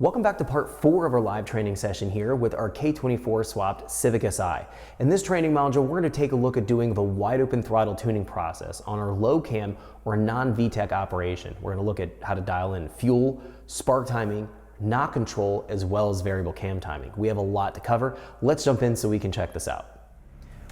Welcome back to part 4 of our live training session here with our K24 swapped Civic SI. In this training module, we're going to take a look at doing the wide open throttle tuning process on our low cam or non-VTEC operation. We're going to look at how to dial in fuel, spark timing, knock control, as well as variable cam timing. We have a lot to cover. Let's jump in so we can check this out.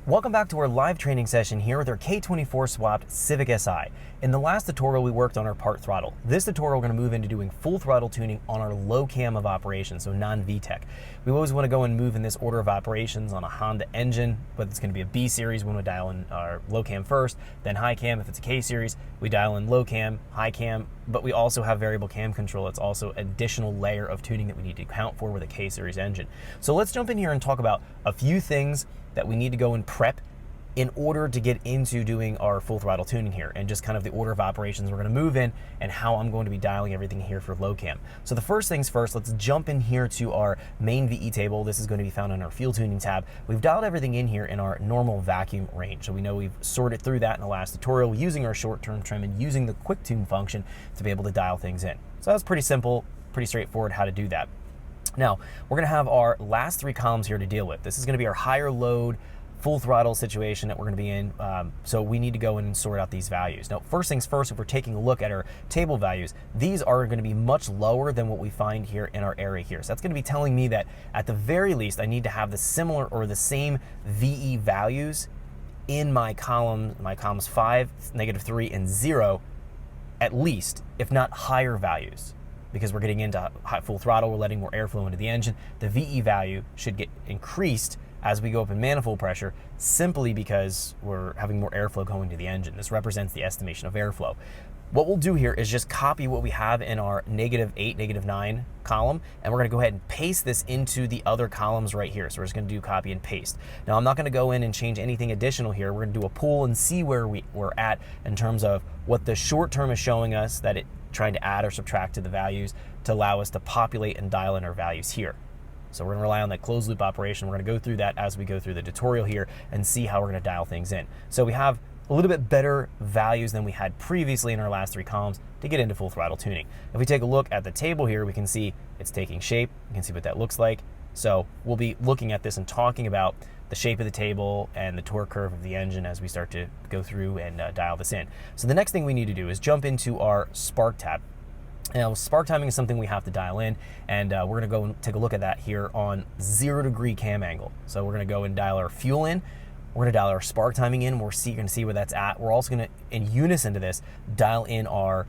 Welcome back to our live training session here with our K24 swapped Civic SI. In the last tutorial, we worked on our part throttle. This tutorial, we're going to move into doing full throttle tuning on our low cam of operation, so non-VTEC. We always want to go and move in this order of operations on a Honda engine, whether it's going to be a B series, we want to dial in our low cam first, then high cam. If it's a K series, we dial in low cam, high cam, but we also have variable cam control. It's also an additional layer of tuning that we need to account for with a K series engine. So let's jump in here and talk about a few things that we need to go and prep in order to get into doing our full throttle tuning here, and just kind of the order of operations we're going to move in and how I'm going to be dialing everything here for low cam. So the first things first, let's jump in here to our main VE table. This is going to be found in our fuel tuning tab. We've dialed everything in here in our normal vacuum range. So we know we've sorted through that in the last tutorial using our short-term trim and using the quick tune function to be able to dial things in. So that's pretty simple, pretty straightforward how to do that. Now, we're going to have our last 3 columns here to deal with. This is going to be our higher load full throttle situation that we're going to be in, so we need to go in and sort out these values. Now, first things first, if we're taking a look at our table values, these are going to be much lower than what we find here in our area here. So that's going to be telling me that at the very least, I need to have the similar or the same VE values in my columns 5, -3, and 0, at least, if not higher values. Because we're getting into high full throttle, we're letting more airflow into the engine. The VE value should get increased as we go up in manifold pressure, simply because we're having more airflow going to the engine. This represents the estimation of airflow. What we'll do here is just copy what we have in our -8, -9 column, and we're going to go ahead and paste this into the other columns right here. So we're just going to do copy and paste. Now, I'm not going to go in and change anything additional here. We're going to do a pull and see where we're at in terms of what the short term is showing us, that it trying to add or subtract to the values to allow us to populate and dial in our values here. So we're going to rely on that closed loop operation. We're going to go through that as we go through the tutorial here and see how we're going to dial things in. So we have a little bit better values than we had previously in our last 3 columns to get into full throttle tuning. If we take a look at the table here, we can see it's taking shape. You can see what that looks like. So we'll be looking at this and talking about the shape of the table and the torque curve of the engine as we start to go through and dial this in. So the next thing we need to do is jump into our spark tab. Now, spark timing is something we have to dial in, and we're going to go and take a look at that here on 0° cam angle. So we're going to go and dial our fuel in. We're going to dial our spark timing in. We're going to see where that's at. We're also going to, in unison to this, dial in our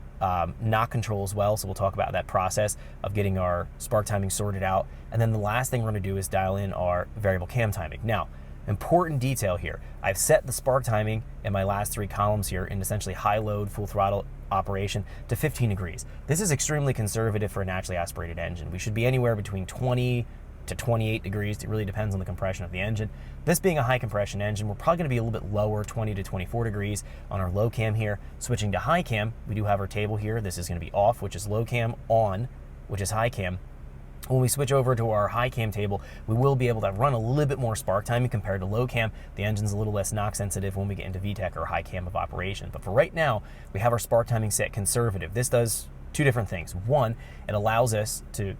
knock control as well. So we'll talk about that process of getting our spark timing sorted out. And then the last thing we're going to do is dial in our variable cam timing. Now, important detail here. I've set the spark timing in my last 3 columns here in essentially high load, full throttle operation to 15 degrees. This is extremely conservative for a naturally aspirated engine. We should be anywhere between 20 to 28 degrees. It really depends on the compression of the engine. This being a high compression engine, we're probably going to be a little bit lower, 20 to 24 degrees on our low cam here. Switching to high cam, we do have our table here. This is going to be off, which is low cam, on, which is high cam. When we switch over to our high cam table, we will be able to run a little bit more spark timing compared to low cam. The engine's a little less knock sensitive when we get into VTEC or high cam of operation. But for right now, we have our spark timing set conservative. This does 2 different things. One, it allows us to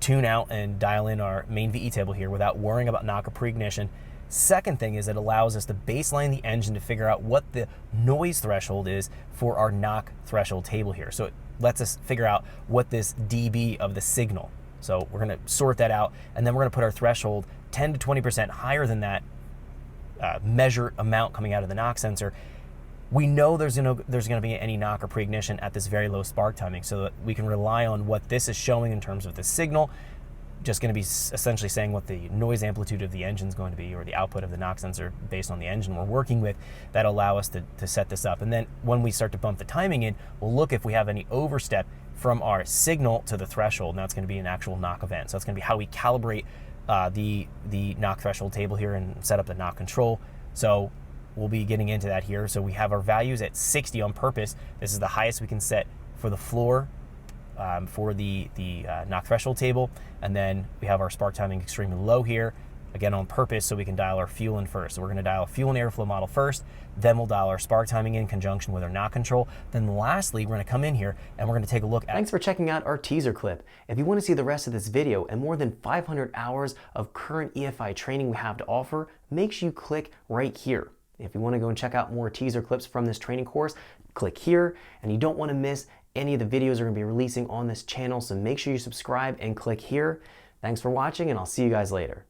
tune out and dial in our main VE table here without worrying about knock or preignition. Second thing is it allows us to baseline the engine to figure out what the noise threshold is for our knock threshold table here. So it lets us figure out what this dB of the signal. So we're going to sort that out, and then we're going to put our threshold 10 to 20% higher than that measure amount coming out of the knock sensor. We know there's going to be any knock or preignition at this very low spark timing, so that we can rely on what this is showing in terms of the signal. Just going to be essentially saying what the noise amplitude of the engine is going to be, or the output of the knock sensor based on the engine we're working with, that allow us to set this up. And then when we start to bump the timing in, we'll look if we have any overstep from our signal to the threshold. Now it's going to be an actual knock event. So that's going to be how we calibrate the knock threshold table here and set up the knock control. So we'll be getting into that here. So we have our values at 60 on purpose. This is the highest we can set for the floor for the knock threshold table. And then we have our spark timing extremely low here. again on purpose so we can dial our fuel in first. So we're going to dial a fuel and airflow model first, then we'll dial our spark timing in conjunction with our knock control. Then lastly, we're going to come in here and we're going to take a look at... Thanks for checking out our teaser clip. If you want to see the rest of this video and more than 500 hours of current EFI training we have to offer, make sure you click right here. If you want to go and check out more teaser clips from this training course, click here, and you don't want to miss any of the videos we're going to be releasing on this channel, so make sure you subscribe and click here. Thanks for watching, and I'll see you guys later.